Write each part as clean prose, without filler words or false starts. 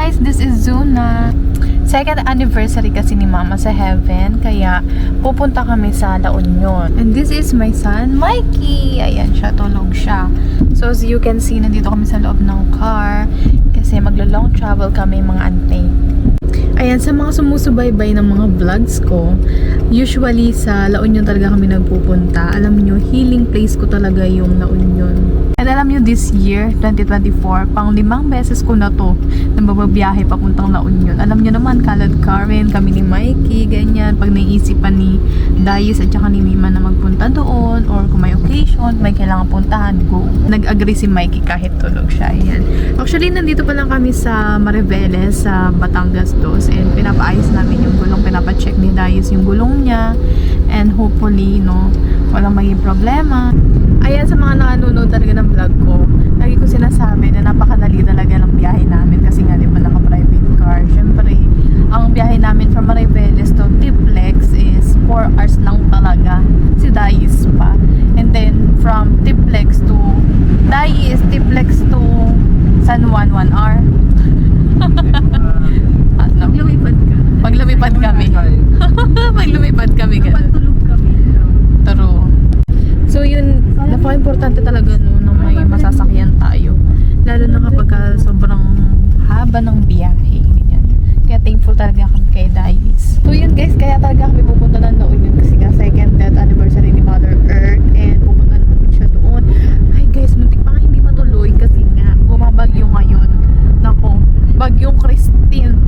guys, this is Zuna. Second anniversary kasi ni Mama sa Heaven, kaya pupunta kami sa La Union. And this is my son, Mikey. Ayan siya, tulog siya. So as you can see, nandito kami sa loob ng car kasi maglo-long travel kami mga ante. Ayan, sa mga sumusubaybay ng mga vlogs ko, usually sa La Union talaga kami nagpupunta. Alam nyo, healing place ko talaga yung La Union. And alam nyo, this year, 2024, pang 5 beses ko na to na mababiyahe papuntang La Union. Alam nyo naman, Kalad Karen, kami ni Mikey, ganyan. Pag naisipan ni Dayis at saka ni Mima na magpunta doon, or kung may occasion, may kailangan puntahan, go. Nag-agree si Mikey kahit tulog siya. Ayan. Actually, nandito pa lang kami sa Mariveles, sa Batangas 2, and pinapaayos namin yung gulong, pinapacheck ni Dayis yung gulong niya, and hopefully, no, walang maging problema. Ayan, sa mga nanonood talaga ng vlog ko, lagi ko sinasabi na napakadali talaga ng biyahe namin kasi nga di ba naka-private car. Syempre, ang biyahe namin from Mariveles to Tiplex is 4 hours lang talaga. Si Dayis pa. And then, from Tiplex to Dayis, Tiplex to San Juan, 1 hour. Ano? Lumipad ka. Pag lumipad kami. Pag lumipad kami. Pagtulog kami. True. So yun, napaka-importante talaga no, na may masasakyan tayo. Lalo na kapag sobrang haba ng biyahe. Ganyan. Kaya thankful talaga kami kay Dayis. So yun guys, kaya talaga kami pupunta ng La Union kasi nga second death anniversary ni Mother Earth and pupunta namin siya doon. Ay guys, muntik pa nga hindi matuloy kasi nga bumabagyo ngayon. Nako, bagyong Christine.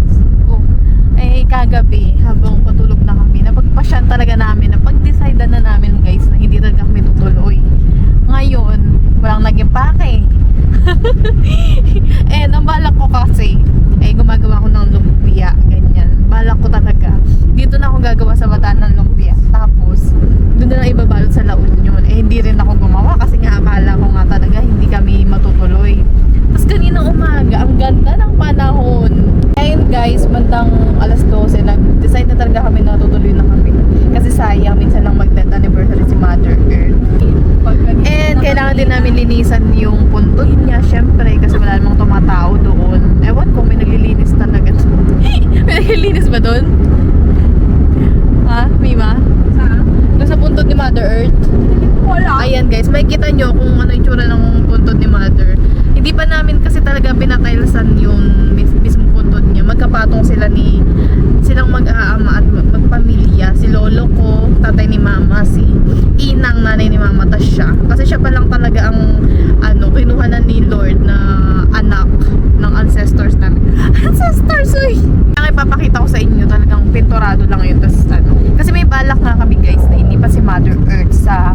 Eh kagabi habang patulog na kami, napagpasyan talaga namin, napag-decide na namin guys na hindi talaga kami tutuloy. Ngayon, walang naging pake. And ang balak ko kasi gumagawa ko ng lumpia, ganyan. Balak ko talaga dito na ako gagawa sa Bataan ng lumpia, tapos doon na lang ibabalot sa La Union. Hindi rin ako gumawa kasi nga akala ko nga talaga hindi kami matutuloy. Tapos kanina umaga, ang ganda ng panahon. Ngayon guys, bandang alas 12, nag-decide na talaga kami na tutuloy na kami. Kasi sayang, minsan lang mag-10th anniversary si Mother Earth. And kailangan din namin linisan yung puntod niya, syempre, kasi wala namang tumatao doon. Ewan ko, may naglilinis talaga. May naglilinis ba doon? Ha? Mima? Doon sa puntod ni Mother Earth? Wala. Ayan guys, may kita nyo kung ano yung tsura ng puntod ni Mother. Hindi pa namin kasi talaga pinatailsan yung mismo puntod niya. Magkapatong silang mag-aama at magpamilya. Si lolo ko, tatay ni mama, si inang nanay ni mama, tas siya. Kasi siya pa lang talaga ang kinuha na ni Lord na anak ng ancestors namin. Ancestors, uy! Ang ipapakita ko sa inyo, talagang pinturado lang yun. Tas, kasi may balak nga kami guys na hindi pa si Mother Earth sa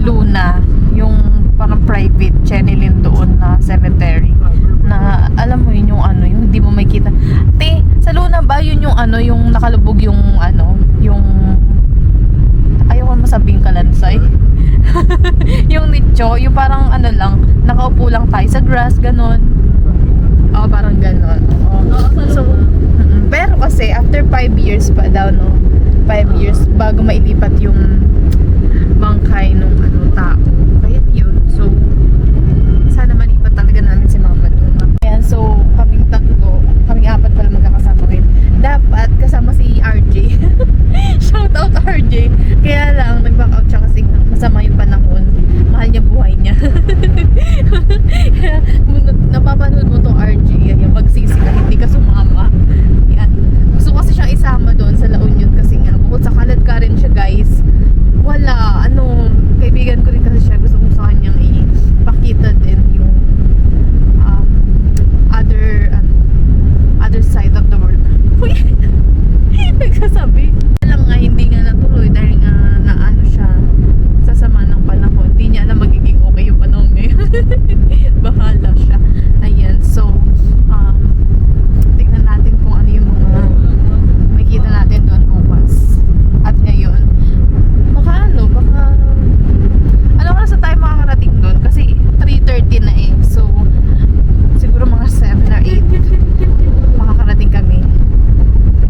Luna, yung parang private channelin doon na cemetery na alam mo yun yung yung hindi mo makita. Te, sa Luna ba yun yung yung nakalubog yung yung ayaw ko masabing kalansay. Yung nicho, yung parang lang, nakaupo lang tayo sa grass, ganon. Oo, parang ganon. So, pero kasi after 5 years pa daw, no? 5 years bago mailipat yung bangkay nung tao. Kaya yun. So, sana malipat talaga namin si Mama doon. Ayan, so, kaming 4 pala magkakasama ngayon. Dapat kasama si RJ. Shout out RJ. Kaya lang, nag-back out siya kasi masama yung panahon. Mahal niya buhay niya. Kaya, napapanood mo to RJ. Yan, magsisi ka, hindi ka sumama. Yan. Gusto kasi siyang isama doon sa La Union kasi nga, bukod sa Kalad Karen siya guys, wala, kaibigan ko rin kasi siya, gusto kong sa kanyang ipakita din yung other side of the world. Uy! Nagsasabi. Alam nga, hindi nga natuloy dahil nga siya sa sama ng panahon. Hindi niya alam magiging okay yung panahon ngayon. Bahala siya. Ayan, so tignan natin kung ano yung mga makikita natin doon bukas. At ngayon, baka ano oras na tayo makakarating doon? Kasi 3:30 na so siguro mga 7 or 8 makakarating kami.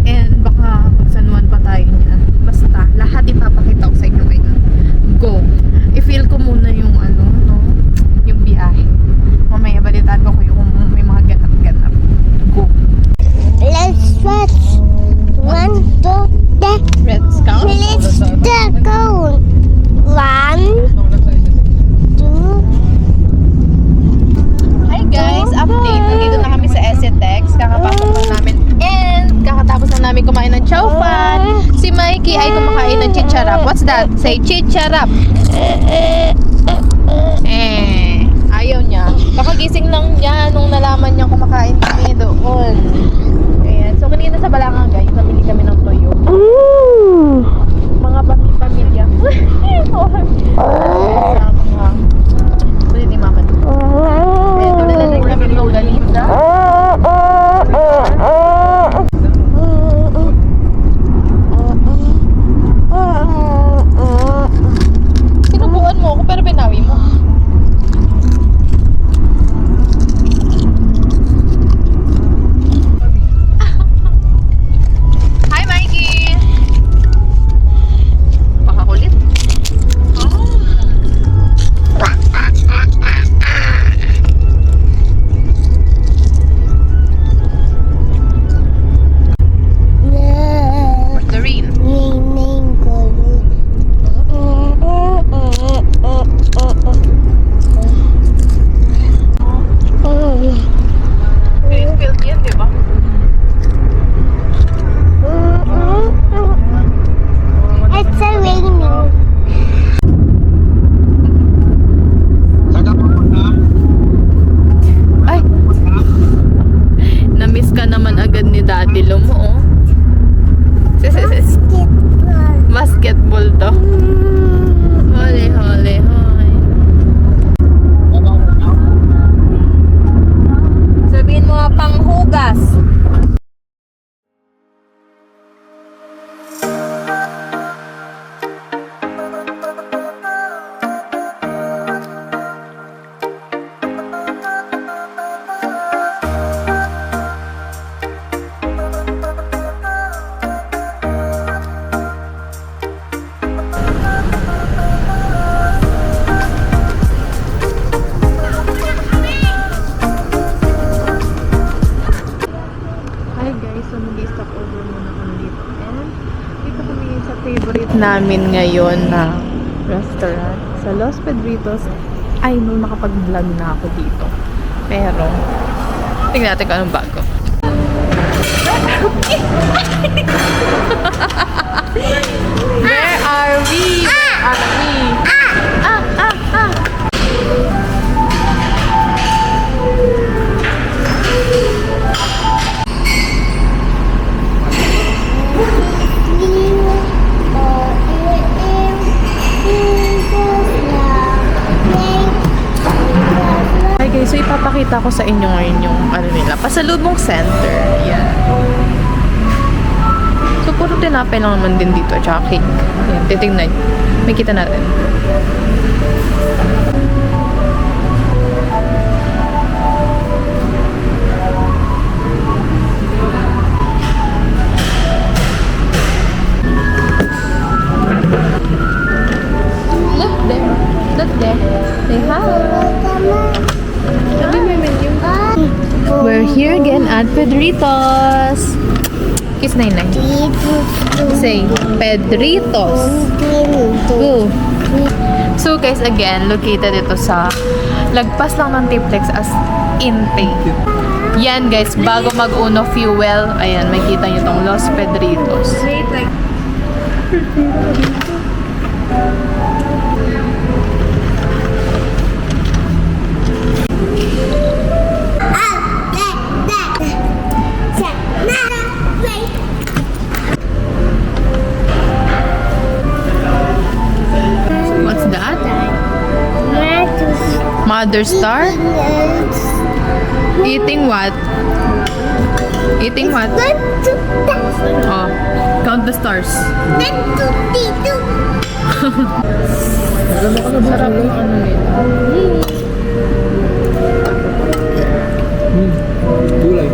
And baka mag-San Juan pa tayo niya. Basta, lahat ipapakita ko sa inyo ngayon. Go! I-feel ko muna yung yung biyahe. Mamaya balitaan ko yung may mga ganap-ganap. let's one, two, three. Let's count. Let's go. One, two. Hi guys, update. Nandito na kami sa SETEX. Kakapasok na namin and kakatapos na namin kumain ng chow fan. Si Mikey ay kumakain ng chicharap. What's that? Say chicharap. Ayaw niya. Kakagising lang niya nung nalaman niya kumakain kami doon. Ayan. So kanina sa Balanga guys, namili kami ng toyo. Mga pamilya. Sa mga pwede ni mama. Ayan, dinala rin kami ng galinda. Sinubukan mo ako pero binawi mo. Hi Mikey! Pakakulit. Doreen. Greenfield yan, di ba? It's a raining. Ay! Na-miss ka naman agad ni Daddy Lo mo, oh. Basketball to. Holi, holi, holi. Sabihin mo nga panghugas. Hi guys, so mag-stop over muna kami dito. And dito kami sa favorite namin ngayon na restaurant sa Los Pedritos. Ay, nung nakapag-vlog na ako dito. Pero, tingnan natin kung anong bago. Where are we? Where are we? Hi guys, so ipapakita ko sa inyo ngayon yung ano nila, pasalubong center. Yan. So puro tinapay lang naman din dito, tsaka cake. Yan, titignan. May kita natin. Look there. Look there. Say hi. Sabi mo yung menu. We're here again at Pedritos. Kiss Nainay. Say, Pedritos. Go. So guys, again, located ito sa lagpas lang ng Tiplex as intake. Yan guys, bago mag-uno fuel, ayan, makita nyo tong Los Pedritos. What's that? Mother Star? Eating what? Eating what? Oh, count the stars. Sarap yung ano nila. Gulay.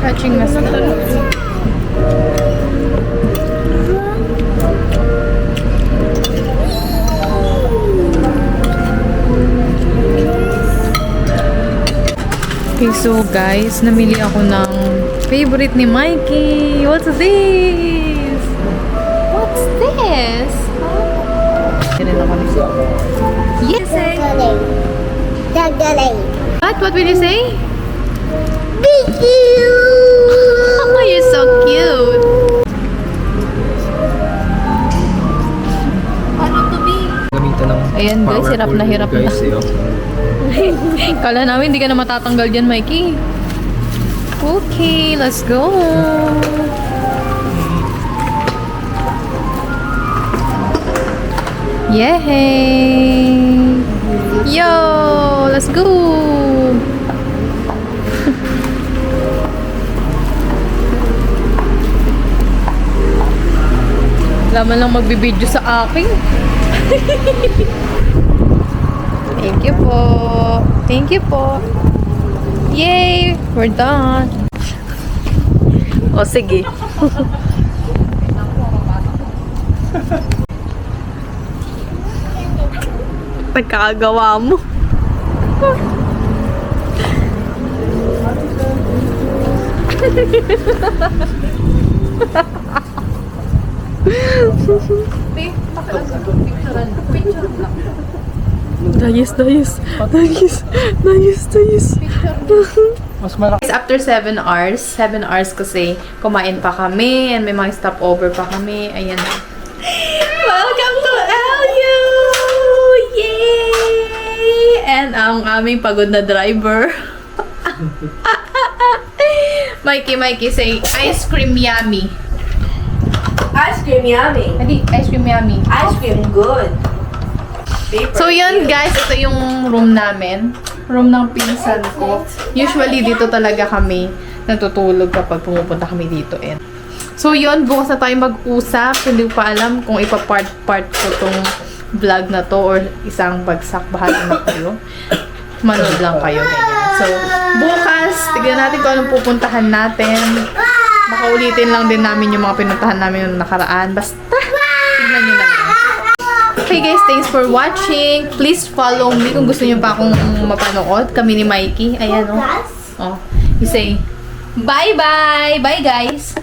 Catching na star. Okay, So guys, namili ako ng favorite ni Mikey. What's this? What's this? Ganun ako nito. Yes, eh. Dagaling. What will you say? Thank you. Oh, you're so cute. Ano to be? Gamitan ng Ayan guys, hirap na hirap na. guys, eh, oh. Kala namin hindi ka na matatanggal dyan, Mikey. Okay, let's go. Yay! Yo! Let's go! Laman lang magbibideo sa akin. Thank you po. Thank you po. Yay! We're done. O, sige. Pagkakagawa mo. Dayis. Mas malaki. After 7 hours kasi kumain pa kami and may mga stopover pa kami. Ayan. Welcome to LU! Yay! And ang aming pagod na driver. Mikey, say, ice cream yummy. Ice cream yummy. Hindi, ice cream yummy. Ice cream good. Paper. So yun guys, ito yung room namin. Room ng pinsan ko. Usually dito talaga kami natutulog kapag pumupunta kami dito. So yun, bukas na tayo mag-usap. Hindi ko pa alam kung ipapart-part ko tong vlog na to or isang bagsak. Bahala na kayo. Manood lang kayo. Ganyan. So bukas, tignan natin kung anong pupuntahan natin. Baka ulitin lang din namin yung mga pinuntahan namin yung nakaraan. Basta, tignan nyo lang. Okay guys, thanks for watching. Please follow me kung gusto niyo pa akong mapanood. Kami ni Mikey. Ayan o. Oh. You say, bye-bye! Bye guys!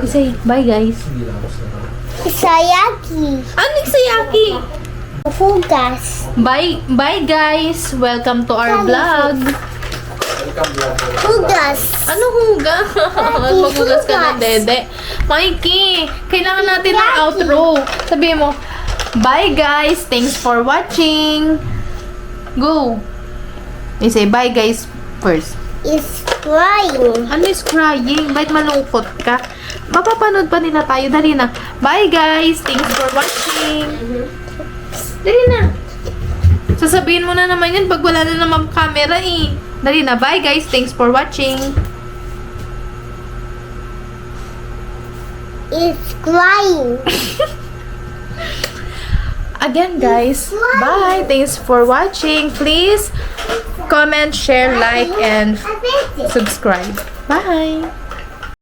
You say, bye guys. Sayaki. Ano yung sayaki? Fugas. Bye guys! Welcome to our vlog. Fugas. Ano huga? Maghugas ka ng dede. Mikey, kailangan natin ng outro. Sabihin mo, bye guys, thanks for watching. Go. You say bye guys first. Is crying. Ano is crying? Bakit malungkot ka? Mapapanood pa nila tayo. Dali na. Bye guys, thanks for watching. Dali na. Sasabihin mo na naman yan pag wala na naman camera eh. Dali na. Bye guys, thanks for watching. Is crying. Again guys, bye. Thanks for watching. Please comment, share, like, and subscribe. Bye.